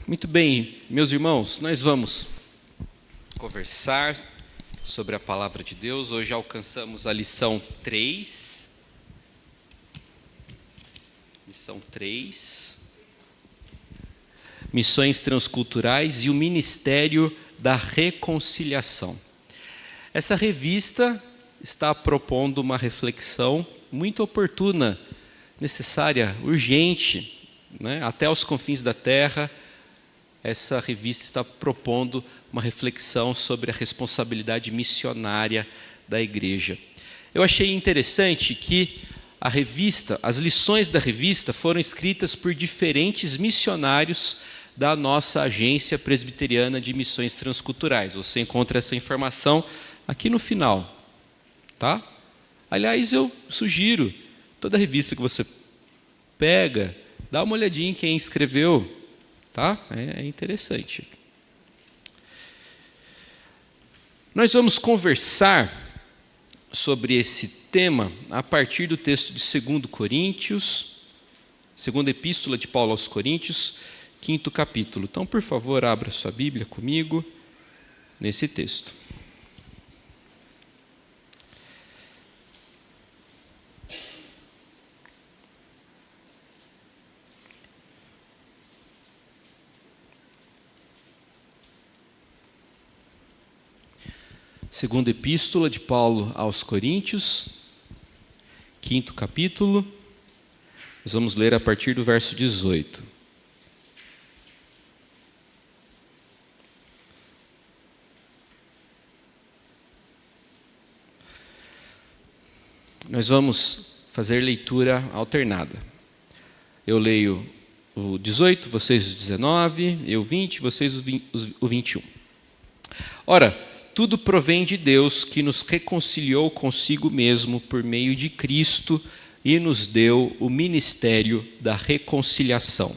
Muito bem, meus irmãos, nós vamos conversar sobre a palavra de Deus. Hoje alcançamos a lição 3. Lição 3. Missões transculturais e o Ministério da Reconciliação. Essa revista está propondo uma reflexão muito oportuna, necessária, urgente, né? Até aos confins da terra. Essa revista está propondo uma reflexão sobre a responsabilidade missionária da igreja. Eu achei interessante que as lições da revista foram escritas por diferentes missionários da nossa agência presbiteriana de missões transculturais. Você encontra essa informação aqui no final, tá? Aliás, eu sugiro, toda revista que você pega, dá uma olhadinha em quem escreveu, tá? É interessante. Nós vamos conversar sobre esse tema a partir do texto de 2 Coríntios, segunda epístola de Paulo aos Coríntios, 5º capítulo. Então, por favor, abra sua Bíblia comigo nesse texto. Segunda epístola de Paulo aos Coríntios, 5º capítulo, nós vamos ler a partir do verso 18. Nós vamos fazer leitura alternada. Eu leio o 18, vocês o 19, eu o 20, vocês o 21. Ora, tudo provém de Deus, que nos reconciliou consigo mesmo por meio de Cristo e nos deu o ministério da reconciliação.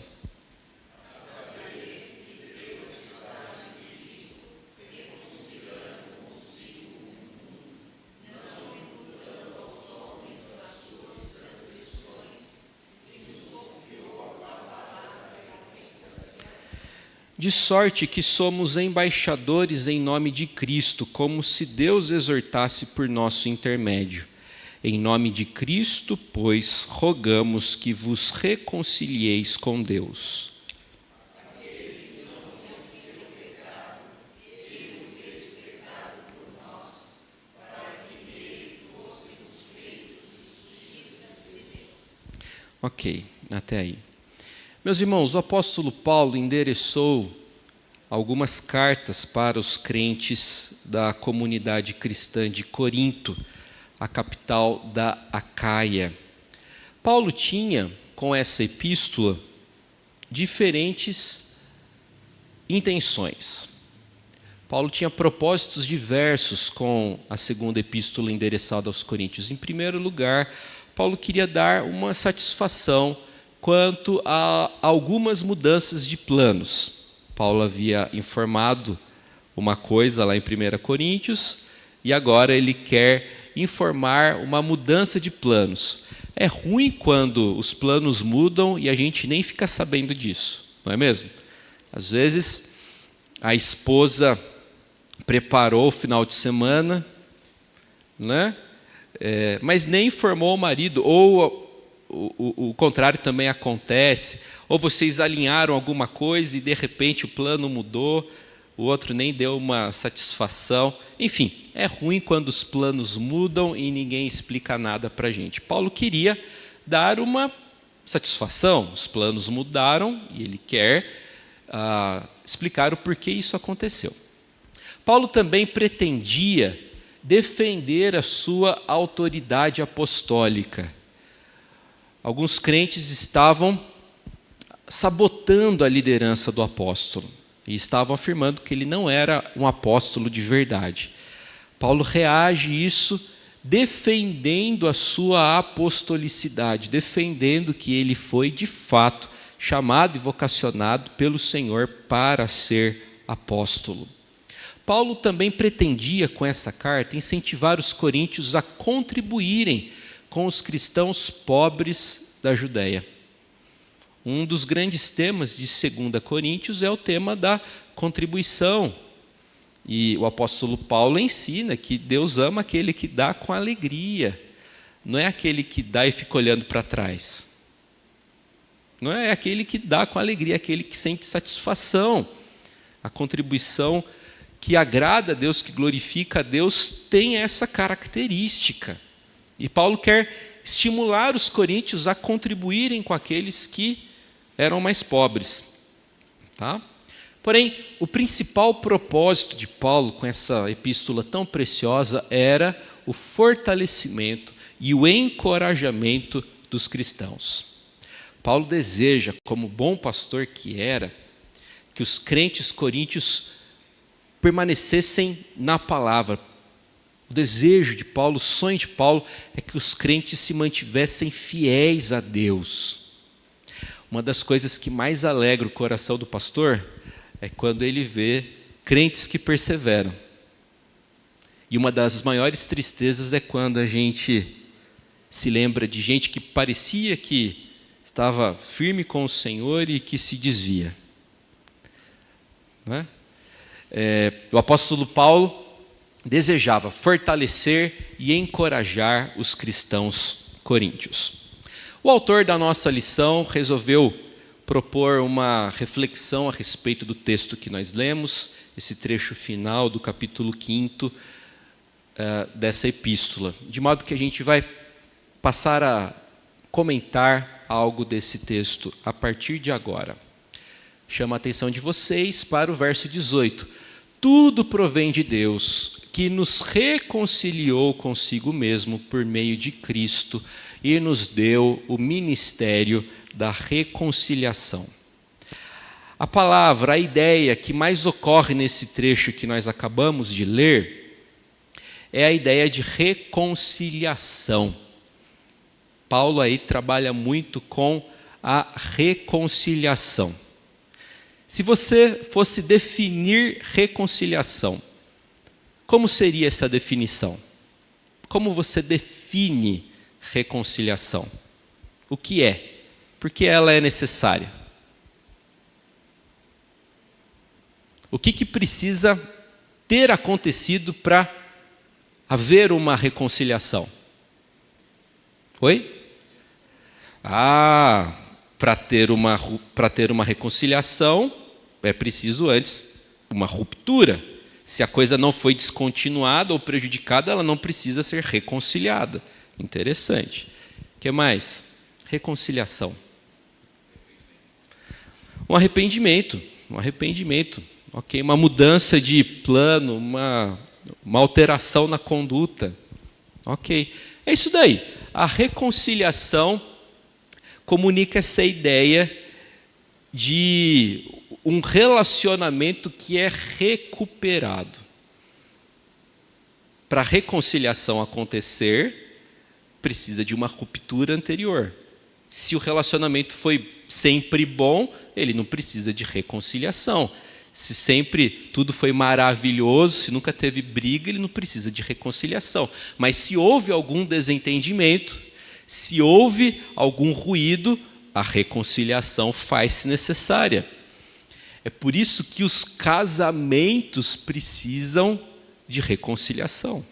De sorte que somos embaixadores em nome de Cristo, como se Deus exortasse por nosso intermédio. Em nome de Cristo, pois, rogamos que vos reconcilieis com Deus. Ok, até aí. Meus irmãos, o apóstolo Paulo endereçou algumas cartas para os crentes da comunidade cristã de Corinto, a capital da Acaia. Paulo tinha, com essa epístola, diferentes intenções. Paulo tinha propósitos diversos com a segunda epístola endereçada aos Coríntios. Em primeiro lugar, Paulo queria dar uma satisfação quanto a algumas mudanças de planos. Paulo havia informado uma coisa lá em 1 Coríntios e agora ele quer informar uma mudança de planos. É ruim quando os planos mudam e a gente nem fica sabendo disso, não é mesmo? Às vezes a esposa preparou o final de semana, né? Mas nem informou o marido, ou o contrário também acontece, ou vocês alinharam alguma coisa e de repente o plano mudou, o outro nem deu uma satisfação. Enfim, é ruim quando os planos mudam e ninguém explica nada para a gente. Paulo queria dar uma satisfação, os planos mudaram e ele quer explicar o porquê isso aconteceu. Paulo também pretendia defender a sua autoridade apostólica. Alguns crentes estavam sabotando a liderança do apóstolo e estavam afirmando que ele não era um apóstolo de verdade. Paulo reage a isso defendendo a sua apostolicidade, defendendo que ele foi, de fato, chamado e vocacionado pelo Senhor para ser apóstolo. Paulo também pretendia, com essa carta, incentivar os coríntios a contribuírem com os cristãos pobres da Judéia. Um dos grandes temas de 2 Coríntios é o tema da contribuição. E o apóstolo Paulo ensina que Deus ama aquele que dá com alegria. Não é aquele que dá e fica olhando para trás. Não é aquele que dá com alegria, é aquele que sente satisfação. A contribuição que agrada a Deus, que glorifica a Deus, tem essa característica. E Paulo quer estimular os coríntios a contribuírem com aqueles que eram mais pobres. Tá? Porém, o principal propósito de Paulo com essa epístola tão preciosa era o fortalecimento e o encorajamento dos cristãos. Paulo deseja, como bom pastor que era, que os crentes coríntios permanecessem na palavra. O desejo de Paulo, o sonho de Paulo é que os crentes se mantivessem fiéis a Deus. Uma das coisas que mais alegra o coração do pastor é quando ele vê crentes que perseveram. E uma das maiores tristezas é quando a gente se lembra de gente que parecia que estava firme com o Senhor e que se desvia. Não é? O apóstolo Paulo desejava fortalecer e encorajar os cristãos coríntios. O autor da nossa lição resolveu propor uma reflexão a respeito do texto que nós lemos, esse trecho final do capítulo 5 dessa epístola, de modo que a gente vai passar a comentar algo desse texto a partir de agora. Chama a atenção de vocês para o verso 18. Tudo provém de Deus, que nos reconciliou consigo mesmo por meio de Cristo e nos deu o ministério da reconciliação. A palavra, a ideia que mais ocorre nesse trecho que nós acabamos de ler, é a ideia de reconciliação. Paulo aí trabalha muito com a reconciliação. Se você fosse definir reconciliação, como seria essa definição? Como você define reconciliação? O que é? Por que ela é necessária? O que precisa ter acontecido para haver uma reconciliação? Oi? Para ter uma reconciliação, é preciso antes uma ruptura. Se a coisa não foi descontinuada ou prejudicada, ela não precisa ser reconciliada. Interessante. O que mais? Reconciliação. Um arrependimento. Ok, uma mudança de plano, uma alteração na conduta. Ok, é isso daí. A reconciliação comunica essa ideia de um relacionamento que é recuperado. Para a reconciliação acontecer, precisa de uma ruptura anterior. Se o relacionamento foi sempre bom, ele não precisa de reconciliação. Se sempre tudo foi maravilhoso, se nunca teve briga, ele não precisa de reconciliação. Mas se houve algum desentendimento, se houve algum ruído, a reconciliação faz-se necessária. É por isso que os casamentos precisam de reconciliação.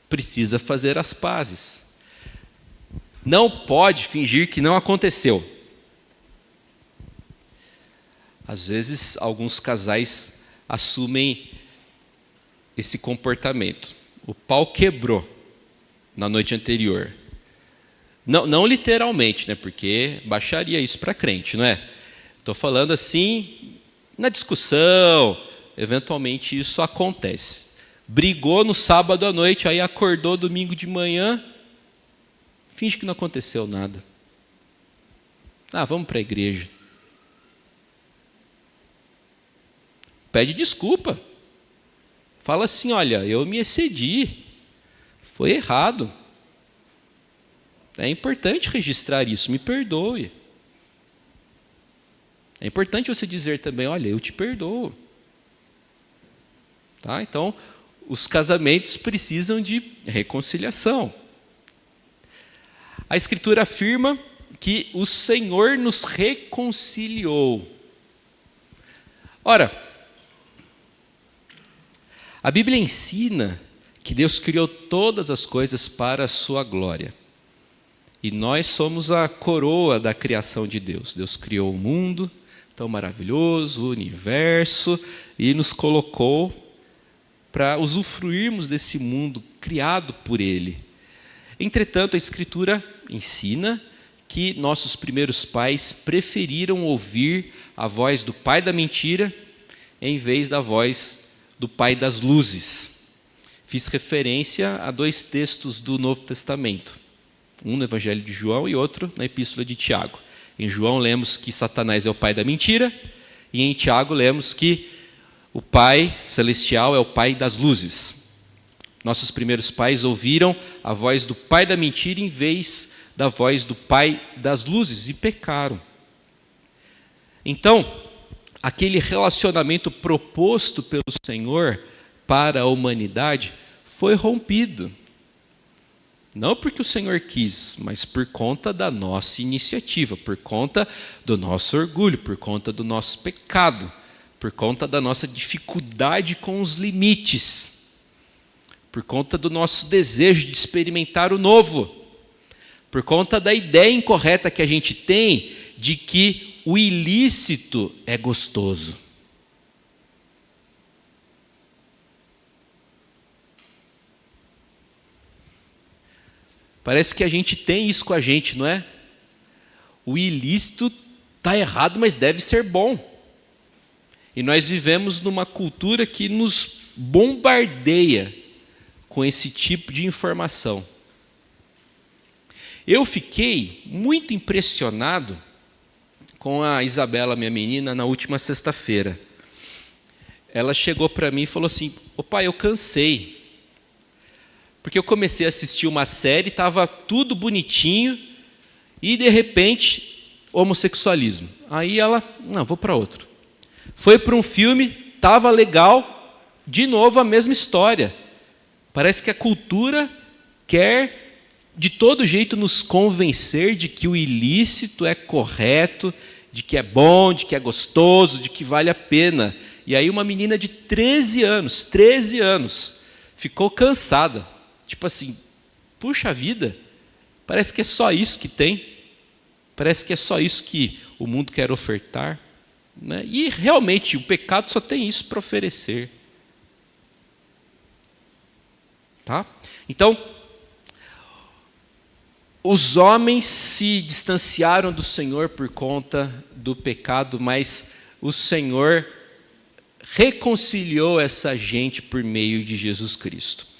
Precisa fazer as pazes. Não pode fingir que não aconteceu. Às vezes, alguns casais assumem esse comportamento. O pau quebrou na noite anterior. Não literalmente, né? Porque baixaria isso para crente, não é? Estou falando assim, na discussão, eventualmente isso acontece. Brigou no sábado à noite, aí acordou domingo de manhã, finge que não aconteceu nada. Vamos para a igreja. Pede desculpa. Fala assim, olha, eu me excedi. Foi errado. É importante registrar isso, me perdoe. É importante você dizer também, olha, eu te perdoo. Tá? Então, os casamentos precisam de reconciliação. A Escritura afirma, que o Senhor nos reconciliou. Ora, a Bíblia ensina que Deus criou todas as coisas para a sua glória. E nós somos a coroa da criação de Deus. Deus criou o mundo tão maravilhoso, o universo, e nos colocou para usufruirmos desse mundo criado por Ele. Entretanto, a Escritura ensina que nossos primeiros pais preferiram ouvir a voz do pai da mentira em vez da voz do pai das luzes. Fiz referência a 2 textos do Novo Testamento, um no Evangelho de João e outro na Epístola de Tiago. Em João lemos que Satanás é o pai da mentira, e em Tiago lemos que o Pai Celestial é o Pai das luzes. Nossos primeiros pais ouviram a voz do pai da mentira em vez da voz do Pai das luzes e pecaram. Então, aquele relacionamento proposto pelo Senhor para a humanidade foi rompido. Não porque o Senhor quis, mas por conta da nossa iniciativa, por conta do nosso orgulho, por conta do nosso pecado, por conta da nossa dificuldade com os limites, por conta do nosso desejo de experimentar o novo, por conta da ideia incorreta que a gente tem de que o ilícito é gostoso. Parece que a gente tem isso com a gente, não é? O ilícito está errado, mas deve ser bom. E nós vivemos numa cultura que nos bombardeia com esse tipo de informação. Eu fiquei muito impressionado com a Isabela, minha menina, na última sexta-feira. Ela chegou para mim e falou assim: "Ô pai, eu cansei. Porque eu comecei a assistir uma série, estava tudo bonitinho, e de repente, homossexualismo. Aí ela, não, vou para outro. Foi para um filme, estava legal, de novo a mesma história. Parece que a cultura quer de todo jeito nos convencer de que o ilícito é correto, de que é bom, de que é gostoso, de que vale a pena. E aí uma menina de 13 anos, ficou cansada. Tipo assim, puxa vida, parece que é só isso que tem. Parece que é só isso que o mundo quer ofertar. Né? E realmente o pecado só tem isso para oferecer. Tá? Então, os homens se distanciaram do Senhor por conta do pecado, mas o Senhor reconciliou essa gente por meio de Jesus Cristo.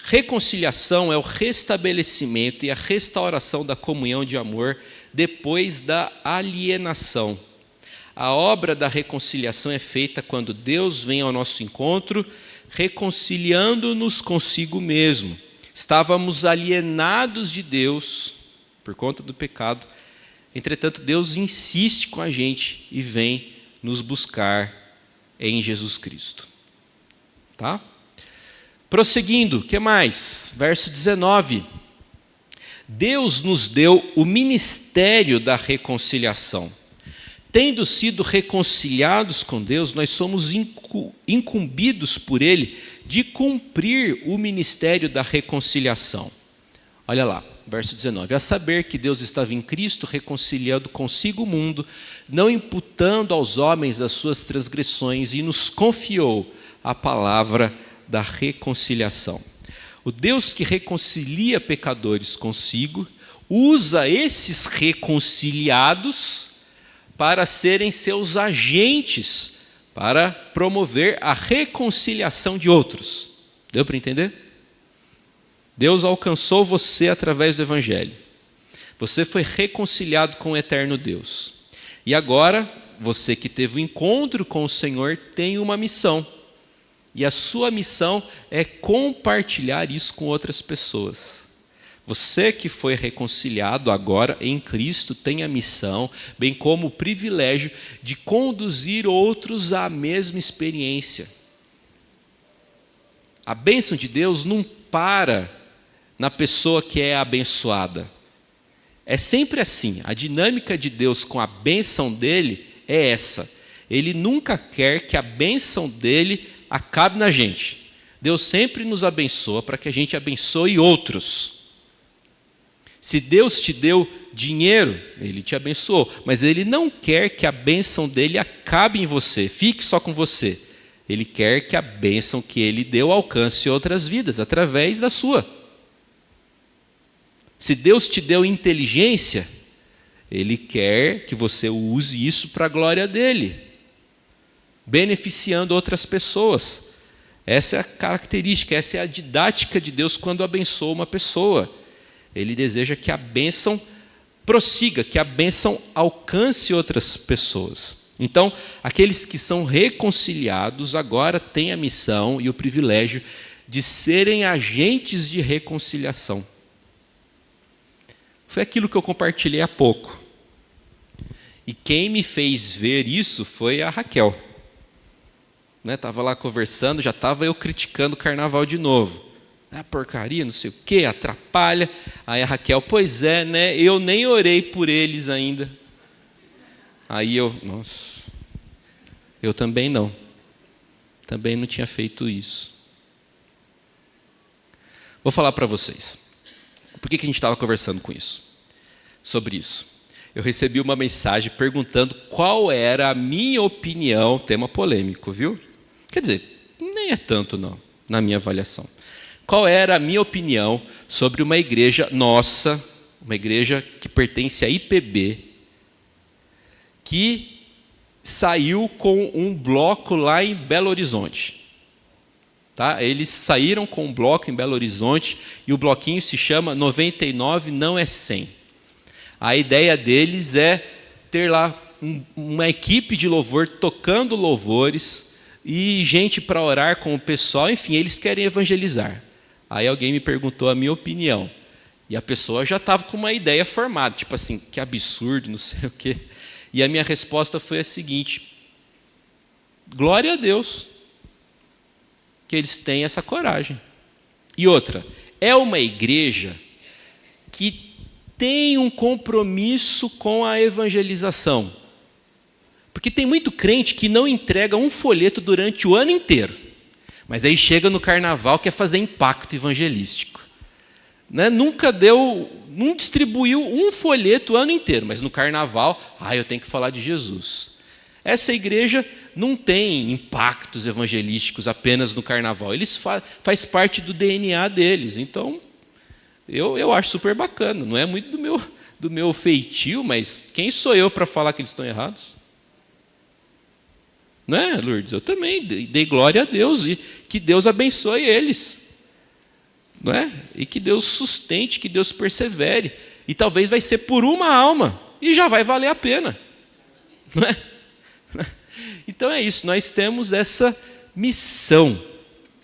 Reconciliação é o restabelecimento e a restauração da comunhão de amor depois da alienação. A obra da reconciliação é feita quando Deus vem ao nosso encontro, reconciliando-nos consigo mesmo. Estávamos alienados de Deus por conta do pecado. Entretanto, Deus insiste com a gente e vem nos buscar em Jesus Cristo. Tá? Prosseguindo, o que mais? Verso 19. Deus nos deu o ministério da reconciliação. Tendo sido reconciliados com Deus, nós somos incumbidos por Ele de cumprir o ministério da reconciliação. Olha lá, verso 19. A saber que Deus estava em Cristo reconciliando consigo o mundo, não imputando aos homens as suas transgressões, e nos confiou a palavra da reconciliação. O Deus que reconcilia pecadores consigo, usa esses reconciliados para serem seus agentes, para promover a reconciliação de outros. Deu para entender? Deus alcançou você através do Evangelho. Você foi reconciliado com o eterno Deus. E agora, você que teve o encontro com o Senhor, tem uma missão. E a sua missão é compartilhar isso com outras pessoas. Você que foi reconciliado agora em Cristo tem a missão, bem como o privilégio de conduzir outros à mesma experiência. A bênção de Deus não para na pessoa que é abençoada. É sempre assim. A dinâmica de Deus com a bênção dele é essa. Ele nunca quer que a bênção dele acabe na gente. Deus sempre nos abençoa para que a gente abençoe outros. Se Deus te deu dinheiro, Ele te abençoou, mas Ele não quer que a bênção dele acabe em você, fique só com você. Ele quer que a bênção que Ele deu alcance outras vidas, através da sua. Se Deus te deu inteligência, Ele quer que você use isso para a glória dEle, beneficiando outras pessoas. Essa é a característica, essa é a didática de Deus quando abençoa uma pessoa. Ele deseja que a bênção prossiga, que a bênção alcance outras pessoas. Então, aqueles que são reconciliados agora têm a missão e o privilégio de serem agentes de reconciliação. Foi aquilo que eu compartilhei há pouco. E quem me fez ver isso foi a Raquel. Estava lá conversando, já estava eu criticando o carnaval de novo. Porcaria, não sei o quê, atrapalha. Aí a Raquel, pois é, né? Eu nem orei por eles ainda. Aí eu também não. Também não tinha feito isso. Vou falar para vocês. Por que a gente estava conversando sobre isso? Eu recebi uma mensagem perguntando qual era a minha opinião, tema polêmico, viu? Quer dizer, nem é tanto não, na minha avaliação. Qual era a minha opinião sobre uma igreja nossa, uma igreja que pertence à IPB, que saiu com um bloco lá em Belo Horizonte. Tá? Eles saíram com um bloco em Belo Horizonte e o bloquinho se chama 99 não é 100. A ideia deles é ter lá uma equipe de louvor tocando louvores e gente para orar com o pessoal, enfim, eles querem evangelizar. Aí alguém me perguntou a minha opinião. E a pessoa já estava com uma ideia formada, tipo assim, que absurdo, não sei o quê. E a minha resposta foi a seguinte: glória a Deus que eles têm essa coragem. E outra, é uma igreja que tem um compromisso com a evangelização. Porque tem muito crente que não entrega um folheto durante o ano inteiro. Mas aí chega no carnaval, quer fazer impacto evangelístico. Não distribuiu um folheto o ano inteiro, mas no carnaval, eu tenho que falar de Jesus. Essa igreja não tem impactos evangelísticos apenas no carnaval. Eles faz parte do DNA deles. Então, eu acho super bacana. Não é muito do meu feitio, mas quem sou eu para falar que eles estão errados? Não é, Lourdes? Eu também dei glória a Deus e que Deus abençoe eles. Não é? E que Deus sustente, que Deus persevere. E talvez vai ser por uma alma e já vai valer a pena. Não é? Então é isso, nós temos essa missão.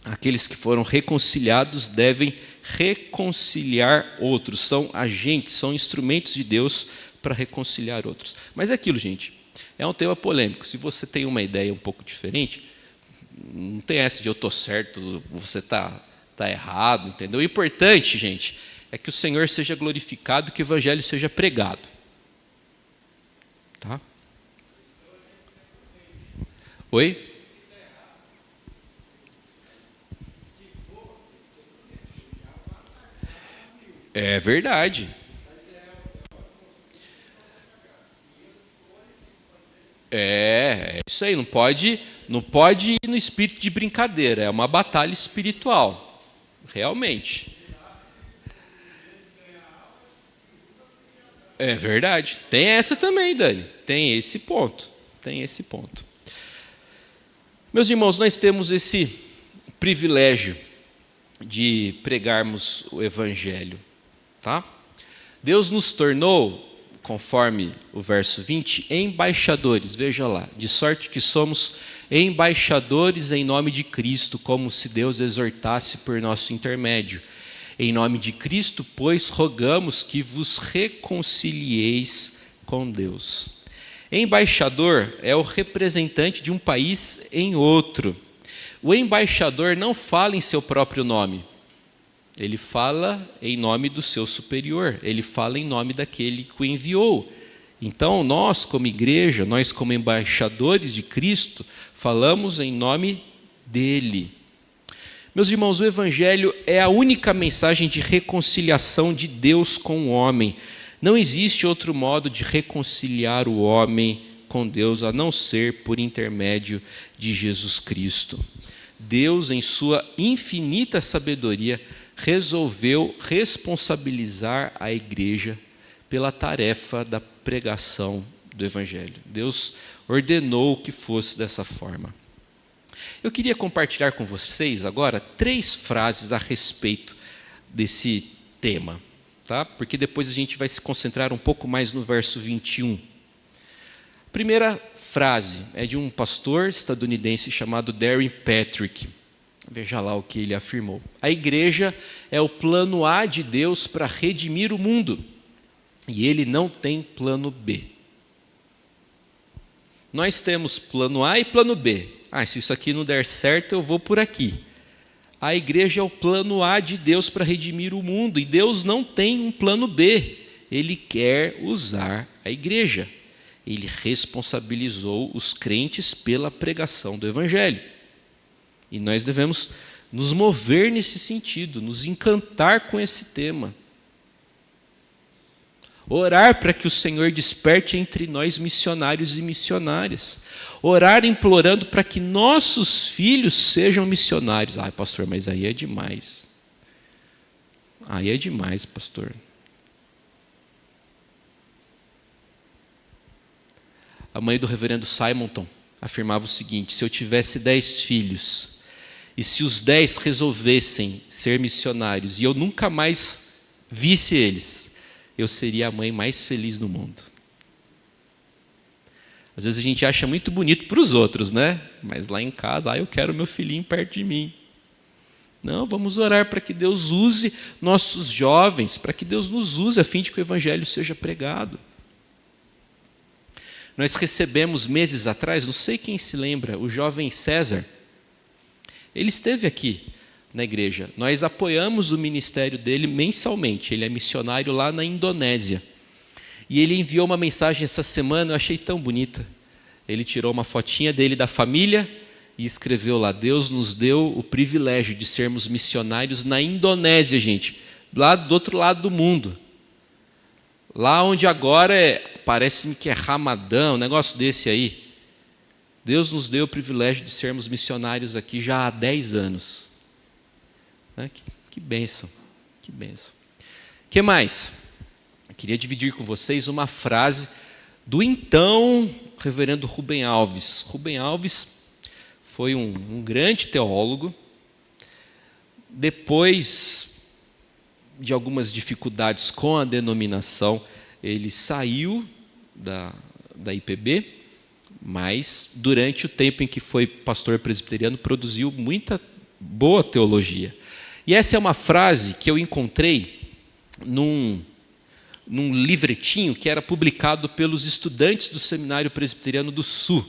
Aqueles que foram reconciliados devem reconciliar outros. São agentes, são instrumentos de Deus para reconciliar outros. Mas é aquilo, gente. É um tema polêmico. Se você tem uma ideia um pouco diferente, não tem essa de eu estou certo, você está errado, entendeu? O importante, gente, é que o Senhor seja glorificado, que o Evangelho seja pregado. Tá? Oi? É verdade. É isso aí, não pode ir no espírito de brincadeira, é uma batalha espiritual, realmente. É verdade, tem essa também, Dani, tem esse ponto. Meus irmãos, nós temos esse privilégio de pregarmos o Evangelho, tá? Deus nos tornou, conforme o verso 20, embaixadores, veja lá, de sorte que somos embaixadores em nome de Cristo, como se Deus exortasse por nosso intermédio. Em nome de Cristo, pois, rogamos que vos reconcilieis com Deus. Embaixador é o representante de um país em outro. O embaixador não fala em seu próprio nome. Ele fala em nome do seu superior, ele fala em nome daquele que o enviou. Então, nós como igreja, nós como embaixadores de Cristo, falamos em nome dele. Meus irmãos, o Evangelho é a única mensagem de reconciliação de Deus com o homem. Não existe outro modo de reconciliar o homem com Deus, a não ser por intermédio de Jesus Cristo. Deus, em sua infinita sabedoria, resolveu responsabilizar a igreja pela tarefa da pregação do Evangelho. Deus ordenou que fosse dessa forma. Eu queria compartilhar com vocês agora 3 frases a respeito desse tema, tá? Porque depois a gente vai se concentrar um pouco mais no verso 21. A primeira frase é de um pastor estadunidense chamado Darren Patrick. Veja lá o que ele afirmou. A igreja é o plano A de Deus para redimir o mundo. E ele não tem plano B. Nós temos plano A e plano B. Se isso aqui não der certo, eu vou por aqui. A igreja é o plano A de Deus para redimir o mundo. E Deus não tem um plano B. Ele quer usar a igreja. Ele responsabilizou os crentes pela pregação do Evangelho. E nós devemos nos mover nesse sentido, nos encantar com esse tema. Orar para que o Senhor desperte entre nós missionários e missionárias. Orar implorando para que nossos filhos sejam missionários. Pastor, mas aí é demais. Aí é demais, pastor. A mãe do reverendo Simonton afirmava o seguinte: se eu tivesse 10 filhos, e se os 10 resolvessem ser missionários, e eu nunca mais visse eles, eu seria a mãe mais feliz do mundo. Às vezes a gente acha muito bonito para os outros, né? Mas lá em casa, eu quero meu filhinho perto de mim. Não, vamos orar para que Deus use nossos jovens, para que Deus nos use a fim de que o Evangelho seja pregado. Nós recebemos meses atrás, não sei quem se lembra, o jovem César. Ele esteve aqui na igreja. Nós apoiamos o ministério dele mensalmente. Ele é missionário lá na Indonésia. E ele enviou uma mensagem essa semana, eu achei tão bonita. Ele tirou uma fotinha dele da família e escreveu lá: Deus nos deu o privilégio de sermos missionários na Indonésia, gente. Lá do outro lado do mundo. Lá onde agora parece-me que é Ramadã, um negócio desse aí. Deus nos deu o privilégio de sermos missionários aqui já há 10 anos. Que bênção, que bênção. O que mais? Eu queria dividir com vocês uma frase do então reverendo Rubem Alves. Rubem Alves foi um grande teólogo. Depois de algumas dificuldades com a denominação, ele saiu da IPB, mas durante o tempo em que foi pastor presbiteriano, produziu muita boa teologia. E essa é uma frase que eu encontrei num livretinho que era publicado pelos estudantes do Seminário Presbiteriano do Sul.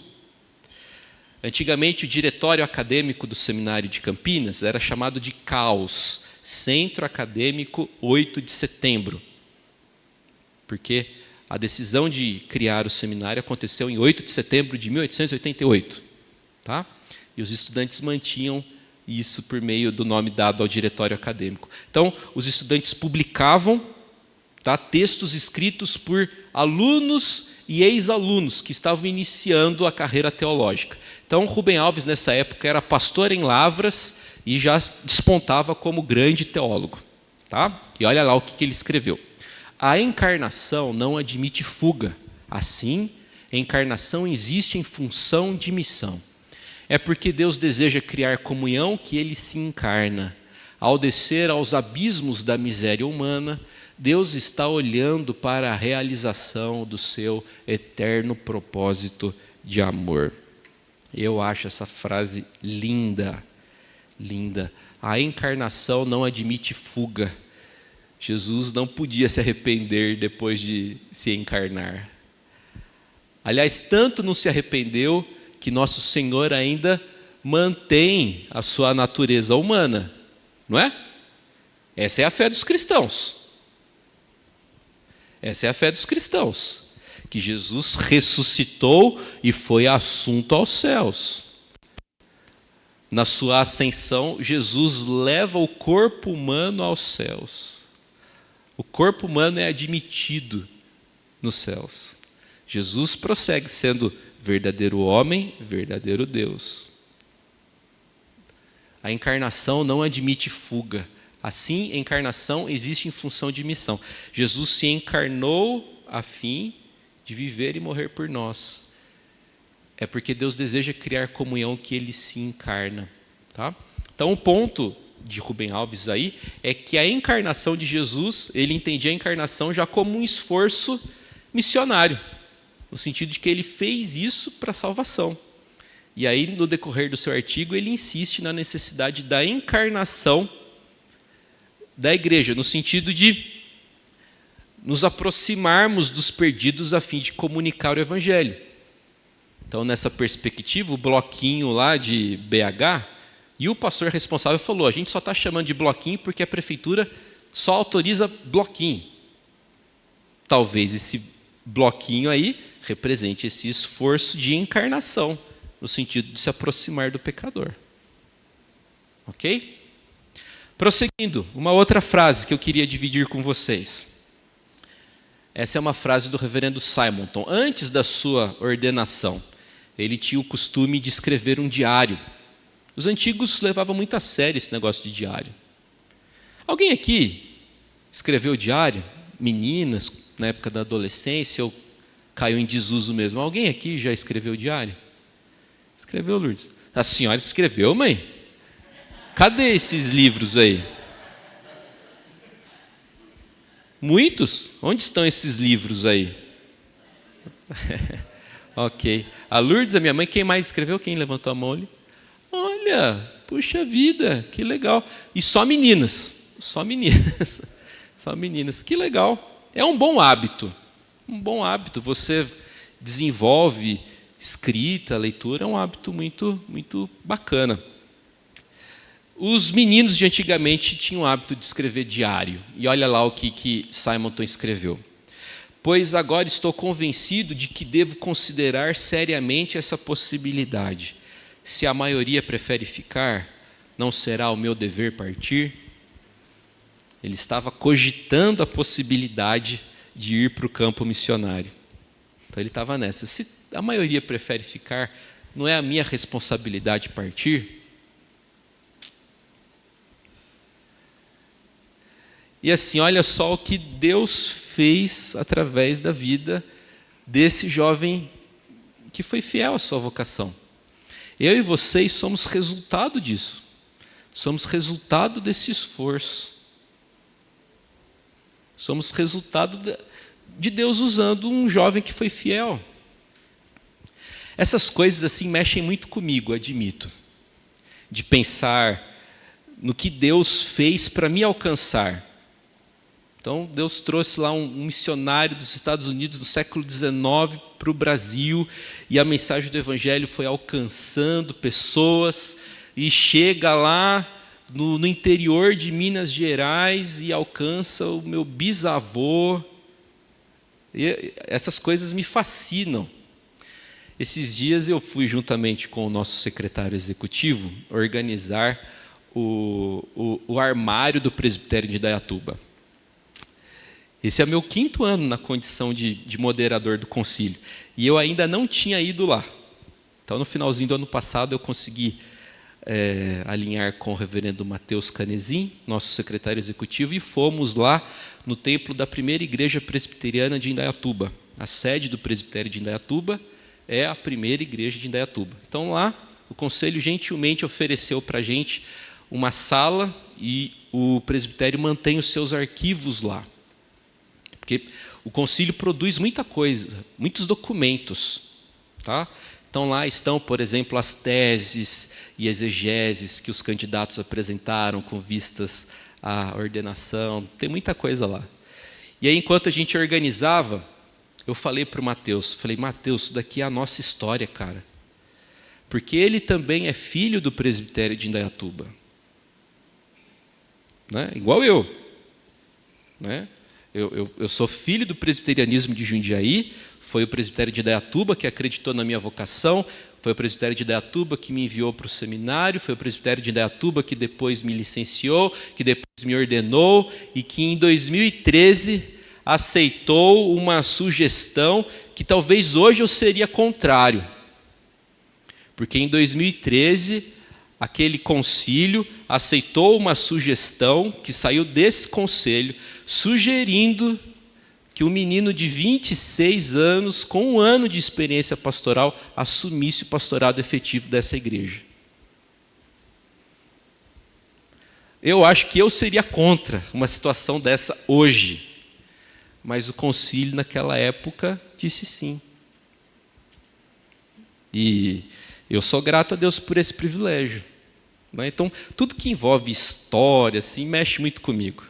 Antigamente, o diretório acadêmico do Seminário de Campinas era chamado de CAUS, Centro Acadêmico 8 de Setembro, porque a decisão de criar o seminário aconteceu em 8 de setembro de 1888. Tá? E os estudantes mantinham isso por meio do nome dado ao diretório acadêmico. Então, os estudantes publicavam textos escritos por alunos e ex-alunos que estavam iniciando a carreira teológica. Então, Rubem Alves, nessa época, era pastor em Lavras e já despontava como grande teólogo. Tá? E olha lá o que ele escreveu. A encarnação não admite fuga. Assim, a encarnação existe em função de missão. É porque Deus deseja criar comunhão que Ele se encarna. Ao descer aos abismos da miséria humana, Deus está olhando para a realização do seu eterno propósito de amor. Eu acho essa frase linda, linda. A encarnação não admite fuga. Jesus não podia se arrepender depois de se encarnar. Aliás, tanto não se arrependeu que nosso Senhor ainda mantém a sua natureza humana, não é? Essa é a fé dos cristãos. Essa é a fé dos cristãos. Que Jesus ressuscitou e foi assunto aos céus. Na sua ascensão, Jesus leva o corpo humano aos céus. O corpo humano é admitido nos céus. Jesus prossegue sendo verdadeiro homem, verdadeiro Deus. A encarnação não admite fuga. Assim, a encarnação existe em função de missão. Jesus se encarnou a fim de viver e morrer por nós. É porque Deus deseja criar comunhão que Ele se encarna. Tá? Então, o ponto de Rubem Alves aí é que a encarnação de Jesus, ele entendia a encarnação já como um esforço missionário, no sentido de que ele fez isso para a salvação. E aí, no decorrer do seu artigo, ele insiste na necessidade da encarnação da igreja, no sentido de nos aproximarmos dos perdidos a fim de comunicar o evangelho. Então, nessa perspectiva, o bloquinho lá de BH, e o pastor responsável falou, a gente só está chamando de bloquinho porque a prefeitura só autoriza bloquinho. Talvez esse bloquinho aí represente esse esforço de encarnação, no sentido de se aproximar do pecador. Ok? Prosseguindo, uma outra frase que eu queria dividir com vocês. Essa é uma frase do reverendo Simonton. Antes da sua ordenação, ele tinha o costume de escrever um diário. Os antigos levavam muito a sério esse negócio de diário. Alguém aqui escreveu diário? Meninas, na época da adolescência, ou caiu em desuso mesmo? Alguém aqui já escreveu diário? Escreveu, Lourdes? A senhora escreveu, mãe? Cadê esses livros aí? Muitos? Onde estão esses livros aí? Ok. A Lourdes, a minha mãe, quem mais escreveu? Quem levantou a mão ali? Olha, puxa vida, que legal. E só meninas, só meninas, só meninas. Que legal. É um bom hábito. Um bom hábito. Você desenvolve escrita, leitura, é um hábito muito, muito bacana. Os meninos de antigamente tinham o hábito de escrever diário. E olha lá o que Simonton escreveu. Pois agora estou convencido de que devo considerar seriamente essa possibilidade. Se a maioria prefere ficar, não será o meu dever partir? Ele estava cogitando a possibilidade de ir para o campo missionário. Então ele estava nessa. Se a maioria prefere ficar, não é a minha responsabilidade partir? E assim, olha só o que Deus fez através da vida desse jovem que foi fiel à sua vocação. Eu e vocês somos resultado disso. Somos resultado desse esforço. Somos resultado de Deus usando um jovem que foi fiel. Essas coisas assim mexem muito comigo, admito. De pensar no que Deus fez para me alcançar. Então, Deus trouxe lá um missionário dos Estados Unidos no século XIX para o Brasil, e a mensagem do Evangelho foi alcançando pessoas, e chega lá no interior de Minas Gerais e alcança o meu bisavô. E essas coisas me fascinam. Esses dias eu fui, juntamente com o nosso secretário executivo, organizar o armário do presbitério de Indaiatuba. Esse é meu 5º ano na condição de moderador do concílio. E eu ainda não tinha ido lá. Então, no finalzinho do ano passado, eu consegui alinhar com o reverendo Mateus Canezin, nosso secretário executivo, e fomos lá no templo da primeira igreja presbiteriana de Indaiatuba. A sede do presbitério de Indaiatuba é a primeira igreja de Indaiatuba. Então, lá, o conselho gentilmente ofereceu para a gente uma sala, e o presbitério mantém os seus arquivos lá. Porque o concílio produz muita coisa, muitos documentos. Tá? Então lá estão, por exemplo, as teses e exegeses que os candidatos apresentaram com vistas à ordenação. Tem muita coisa lá. E aí, enquanto a gente organizava, eu falei para o Mateus, Mateus, isso daqui é a nossa história, cara. Porque ele também é filho do presbitério de Indaiatuba. né? Igual eu. Né? Eu sou filho do presbiterianismo de Jundiaí, foi o presbitério de Indaiatuba que acreditou na minha vocação, foi o presbitério de Indaiatuba que me enviou para o seminário, foi o presbitério de Indaiatuba que depois me licenciou, que depois me ordenou e que em 2013 aceitou uma sugestão que talvez hoje eu seria contrário. Porque em 2013, aquele concílio aceitou uma sugestão que saiu desse conselho, sugerindo que um menino de 26 anos, com 1 ano de experiência pastoral, assumisse o pastorado efetivo dessa igreja. Eu acho que eu seria contra uma situação dessa hoje, mas o concílio naquela época disse sim. E eu sou grato a Deus por esse privilégio. Né? Então, tudo que envolve história, assim, mexe muito comigo.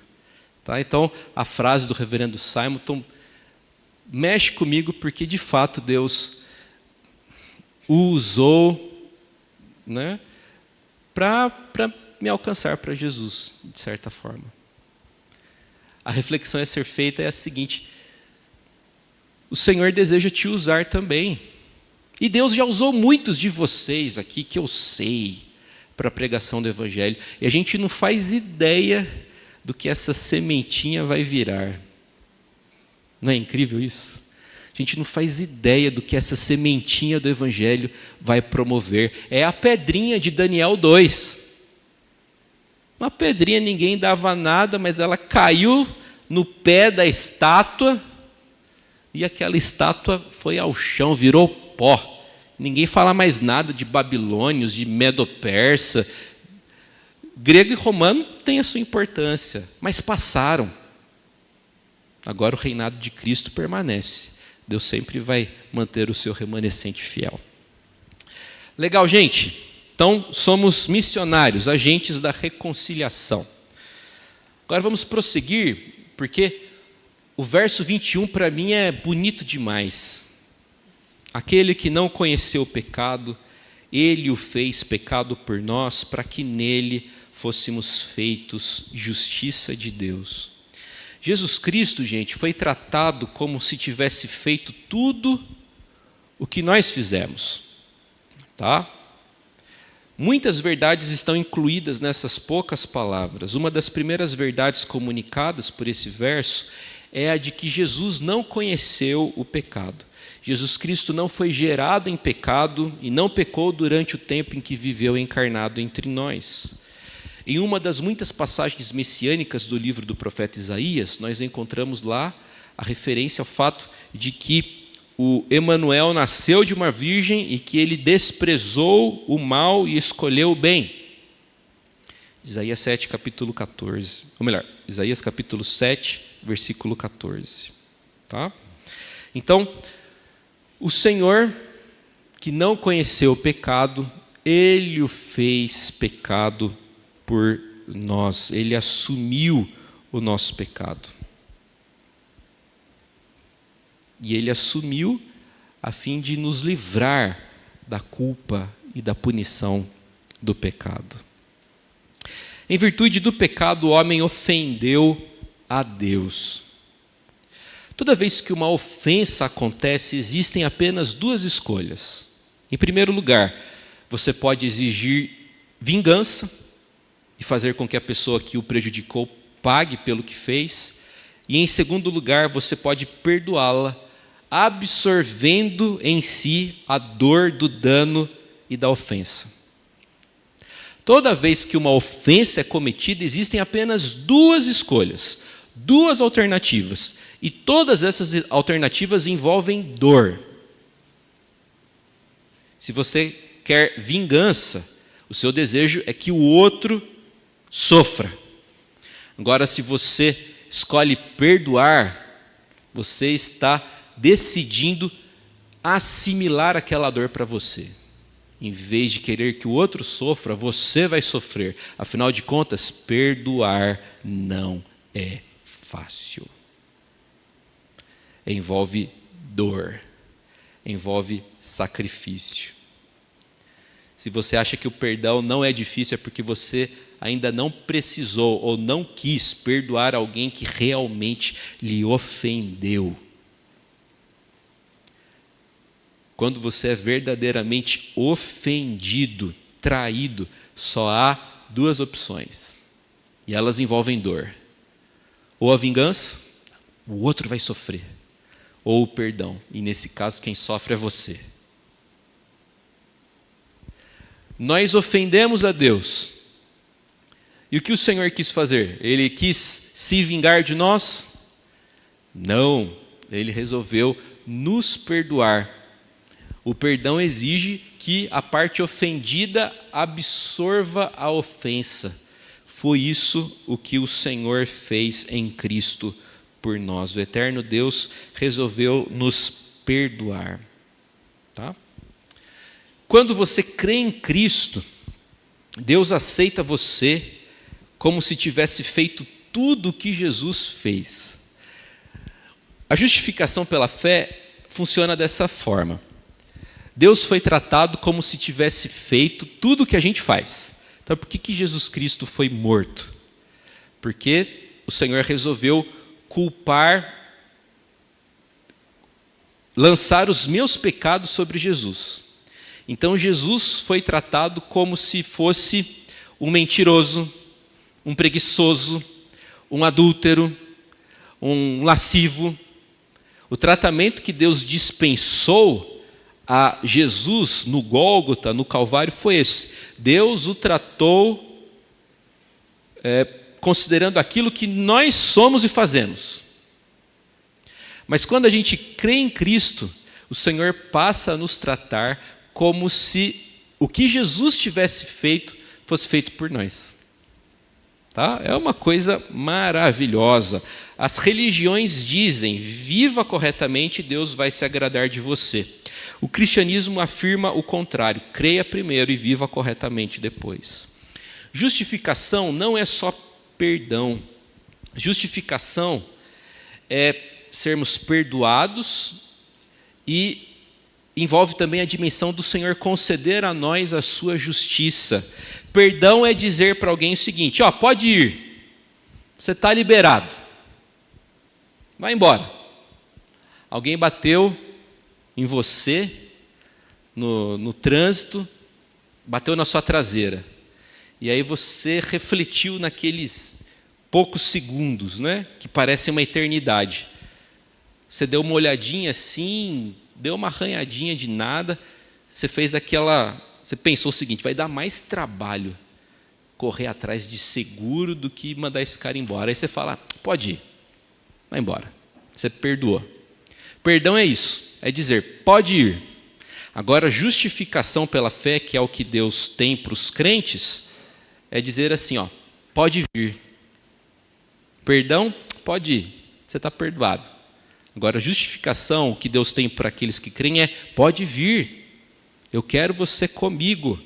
Tá? Então, a frase do reverendo Simonton mexe comigo porque, de fato, Deus o usou, né, para me alcançar para Jesus, de certa forma. A reflexão a ser feita é a seguinte: o Senhor deseja te usar também. E Deus já usou muitos de vocês aqui, que eu sei, para a pregação do Evangelho. E a gente não faz ideia do que essa sementinha vai virar. Não é incrível isso? A gente não faz ideia do que essa sementinha do Evangelho vai promover. É a pedrinha de Daniel 2. Uma pedrinha, ninguém dava nada, mas ela caiu no pé da estátua e aquela estátua foi ao chão, virou pó. Ninguém fala mais nada de babilônios, de medo-persa. Grego e romano tem a sua importância, mas passaram. Agora o reinado de Cristo permanece. Deus sempre vai manter o seu remanescente fiel. Legal, gente? Então, somos missionários, agentes da reconciliação. Agora vamos prosseguir, porque o verso 21 para mim é bonito demais. Aquele que não conheceu o pecado, ele o fez pecado por nós, para que nele fôssemos feitos justiça de Deus. Jesus Cristo, gente, foi tratado como se tivesse feito tudo o que nós fizemos. Tá? Muitas verdades estão incluídas nessas poucas palavras. Uma das primeiras verdades comunicadas por esse verso é a de que Jesus não conheceu o pecado. Jesus Cristo não foi gerado em pecado e não pecou durante o tempo em que viveu encarnado entre nós. Em uma das muitas passagens messiânicas do livro do profeta Isaías, nós encontramos lá a referência ao fato de que o Emanuel nasceu de uma virgem e que ele desprezou o mal e escolheu o bem. Isaías 7, capítulo 14. Ou melhor, Isaías capítulo 7, versículo 14. Tá? Então, o Senhor, que não conheceu o pecado, ele o fez pecado por nós. Ele assumiu o nosso pecado. E ele assumiu a fim de nos livrar da culpa e da punição do pecado. Em virtude do pecado, o homem ofendeu a Deus. Toda vez que uma ofensa acontece, existem apenas duas escolhas. Em primeiro lugar, você pode exigir vingança e fazer com que a pessoa que o prejudicou pague pelo que fez. E em segundo lugar, você pode perdoá-la, absorvendo em si a dor do dano e da ofensa. Toda vez que uma ofensa é cometida, existem apenas duas escolhas, duas alternativas. E todas essas alternativas envolvem dor. Se você quer vingança, o seu desejo é que o outro sofra. Agora, se você escolhe perdoar, você está decidindo assimilar aquela dor para você. Em vez de querer que o outro sofra, você vai sofrer. Afinal de contas, perdoar não é fácil. Envolve dor, envolve sacrifício. Se você acha que o perdão não é difícil, é porque você ainda não precisou ou não quis perdoar alguém que realmente lhe ofendeu. Quando você é verdadeiramente ofendido, traído, só há duas opções. E elas envolvem dor. Ou a vingança, o outro vai sofrer. Ou o perdão. E nesse caso, quem sofre é você. Nós ofendemos a Deus. E o que o Senhor quis fazer? Ele quis se vingar de nós? Não. Ele resolveu nos perdoar. O perdão exige que a parte ofendida absorva a ofensa. Foi isso o que o Senhor fez em Cristo por nós. O eterno Deus resolveu nos perdoar. Tá? Quando você crê em Cristo, Deus aceita você como se tivesse feito tudo o que Jesus fez. A justificação pela fé funciona dessa forma. Deus foi tratado como se tivesse feito tudo o que a gente faz. Então, por que Jesus Cristo foi morto? Porque o Senhor resolveu lançar os meus pecados sobre Jesus. Então, Jesus foi tratado como se fosse um mentiroso, um preguiçoso, um adúltero, um lascivo. O tratamento que Deus dispensou a Jesus no Gólgota, no Calvário, foi esse. Deus o tratou considerando aquilo que nós somos e fazemos. Mas quando a gente crê em Cristo, o Senhor passa a nos tratar como se o que Jesus tivesse feito fosse feito por nós. Tá? É uma coisa maravilhosa. As religiões dizem: viva corretamente, Deus vai se agradar de você. O cristianismo afirma o contrário: creia primeiro e viva corretamente depois. Justificação não é só perdão. Justificação é sermos perdoados e envolve também a dimensão do Senhor conceder a nós a sua justiça. Perdão é dizer para alguém o seguinte: pode ir, você está liberado, vai embora. Alguém bateu em você no trânsito, bateu na sua traseira, e aí você refletiu naqueles poucos segundos, né, que parecem uma eternidade. Você deu uma olhadinha assim, deu uma arranhadinha de nada, você pensou o seguinte: vai dar mais trabalho correr atrás de seguro do que mandar esse cara embora. Aí você fala: pode ir, vai embora. Você perdoou. Perdão é isso, é dizer: pode ir. Agora, justificação pela fé, que é o que Deus tem para os crentes, é dizer assim: pode vir. Perdão, pode ir, você está perdoado. Agora, justificação, o que Deus tem para aqueles que creem é: pode vir, eu quero você comigo,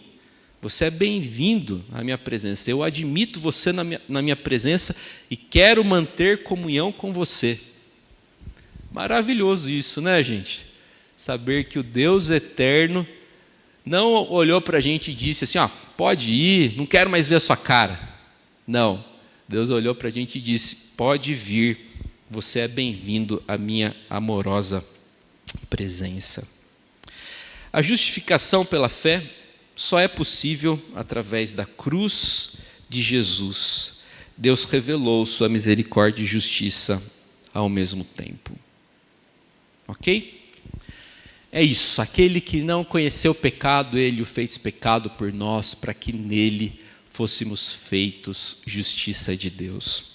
você é bem-vindo à minha presença, eu admito você na minha presença e quero manter comunhão com você. Maravilhoso isso, né, gente? Saber que o Deus eterno não olhou para a gente e disse assim: pode ir, não quero mais ver a sua cara. Não, Deus olhou para a gente e disse: pode vir, você é bem-vindo à minha amorosa presença. A justificação pela fé só é possível através da cruz de Jesus. Deus revelou sua misericórdia e justiça ao mesmo tempo. Ok? É isso. Aquele que não conheceu o pecado, Ele o fez pecado por nós, para que nele fôssemos feitos justiça de Deus.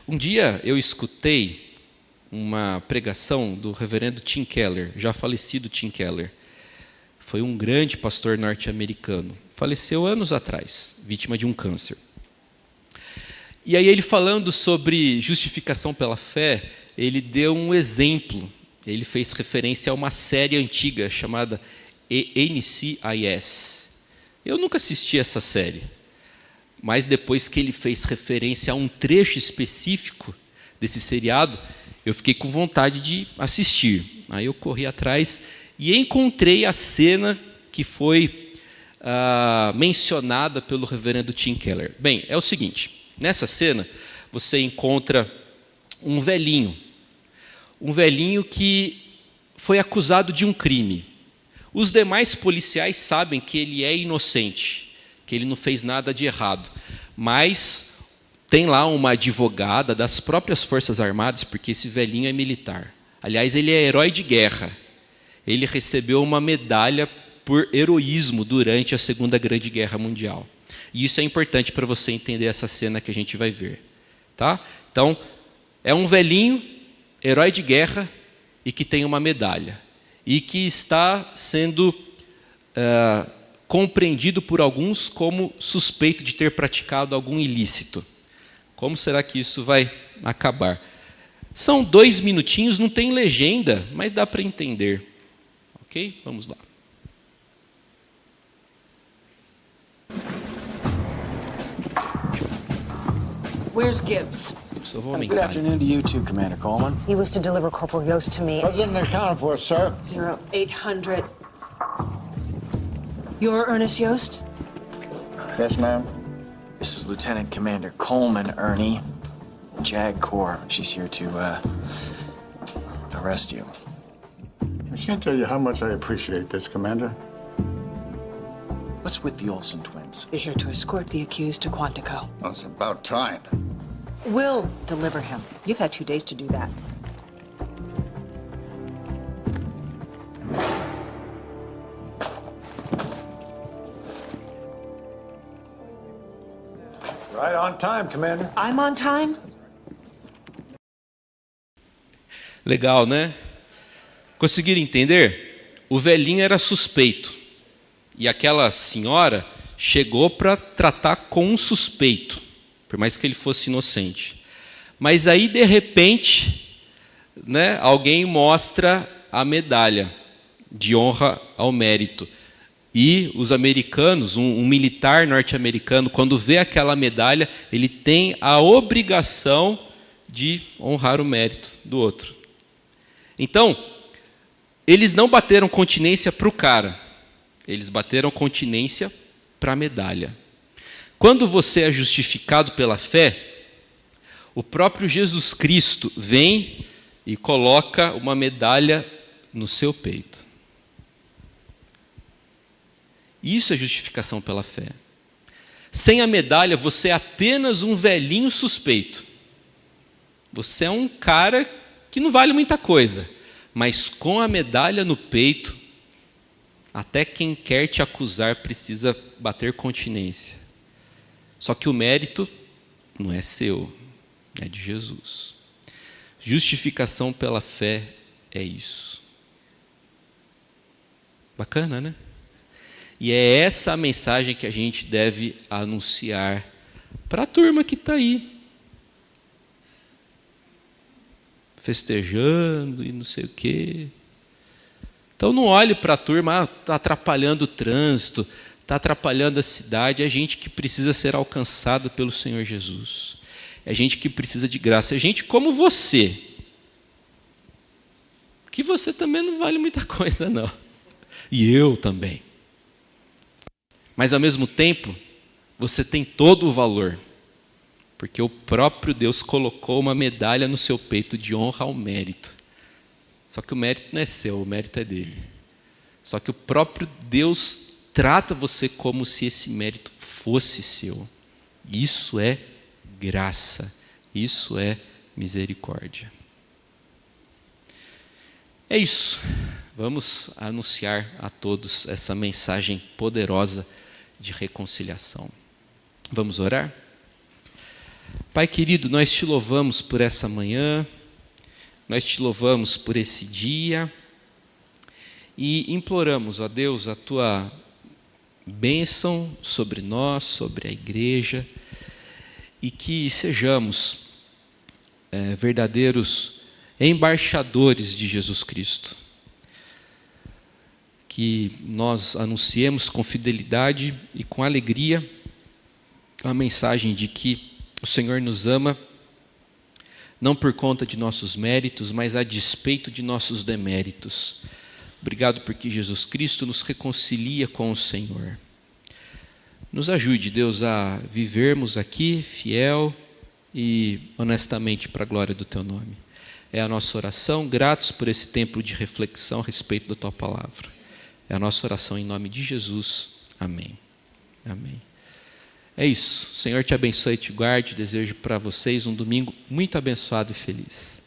Um dia eu escutei uma pregação do reverendo Tim Keller, já falecido Tim Keller. Foi um grande pastor norte-americano. Faleceu anos atrás, vítima de um câncer. E aí ele, falando sobre justificação pela fé, ele deu um exemplo. Ele fez referência a uma série antiga chamada NCIS. Eu nunca assisti essa série, mas depois que ele fez referência a um trecho específico desse seriado, eu fiquei com vontade de assistir. Aí eu corri atrás e encontrei a cena que foi mencionada pelo reverendo Tim Keller. Bem, é o seguinte, nessa cena você encontra um velhinho que foi acusado de um crime. Os demais policiais sabem que ele é inocente, que ele não fez nada de errado, mas tem lá uma advogada das próprias Forças Armadas, porque esse velhinho é militar. Aliás, ele é herói de guerra. Ele recebeu uma medalha por heroísmo durante a Segunda Grande Guerra Mundial. E isso é importante para você entender essa cena que a gente vai ver. Tá? Então, é um velhinho, herói de guerra, e que tem uma medalha. E que está sendo compreendido por alguns como suspeito de ter praticado algum ilícito. Como será que isso vai acabar? São 2 minutinhos, não tem legenda, mas dá para entender. Ok? Vamos lá. Where's Gibbs? Good afternoon to you too, Commander Coleman. He was to deliver Corporal Yost to me. President accounted for, sir. 0800. You're Ernest Yost? Yes, ma'am. This is Lieutenant Commander Coleman, Ernie. JAG Corps. She's here to, arrest you. I can't tell you how much I appreciate this, Commander. What's with the Olsen twins? They're here to escort the accused to Quantico. Well, it's about time. We'll deliver him. You've had 2 days to do that. Right on time, Commander. I'm on time? Legal, né? Conseguiram entender? O velhinho era suspeito. E aquela senhora chegou para tratar com um suspeito, por mais que ele fosse inocente. Mas aí, de repente, né, alguém mostra a medalha de honra ao mérito. E os americanos, um militar norte-americano, quando vê aquela medalha, ele tem a obrigação de honrar o mérito do outro. Então, eles não bateram continência para o cara, eles bateram continência para a medalha. Quando você é justificado pela fé, o próprio Jesus Cristo vem e coloca uma medalha no seu peito. Isso é justificação pela fé. Sem a medalha, você é apenas um velhinho suspeito. Você é um cara que não vale muita coisa, mas com a medalha no peito, até quem quer te acusar precisa bater continência. Só que o mérito não é seu, é de Jesus. Justificação pela fé é isso. Bacana, né? E é essa a mensagem que a gente deve anunciar para a turma que está aí, festejando e não sei o quê. Então não olhe para a turma, está atrapalhando o trânsito, está atrapalhando a cidade. É gente que precisa ser alcançada pelo Senhor Jesus. É gente que precisa de graça. É gente como você. Que você também não vale muita coisa, não. E eu também. Mas, ao mesmo tempo, você tem todo o valor. Porque o próprio Deus colocou uma medalha no seu peito de honra ao mérito. Só que o mérito não é seu, o mérito é dele. Só que o próprio Deus trata você como se esse mérito fosse seu. Isso é graça. Isso é misericórdia. É isso. Vamos anunciar a todos essa mensagem poderosa de reconciliação. Vamos orar? Pai querido, nós te louvamos por essa manhã, nós te louvamos por esse dia e imploramos, ó Deus, a tua bênção sobre nós, sobre a igreja, e que sejamos verdadeiros embaixadores de Jesus Cristo. Que nós anunciemos com fidelidade e com alegria a mensagem de que o Senhor nos ama, não por conta de nossos méritos, mas a despeito de nossos deméritos. Obrigado porque Jesus Cristo nos reconcilia com o Senhor. Nos ajude, Deus, a vivermos aqui fiel e honestamente para a glória do Teu nome. É a nossa oração, gratos por esse tempo de reflexão a respeito da Tua palavra. É a nossa oração em nome de Jesus. Amém. Amém. É isso. O Senhor te abençoe e te guarde. Desejo para vocês um domingo muito abençoado e feliz.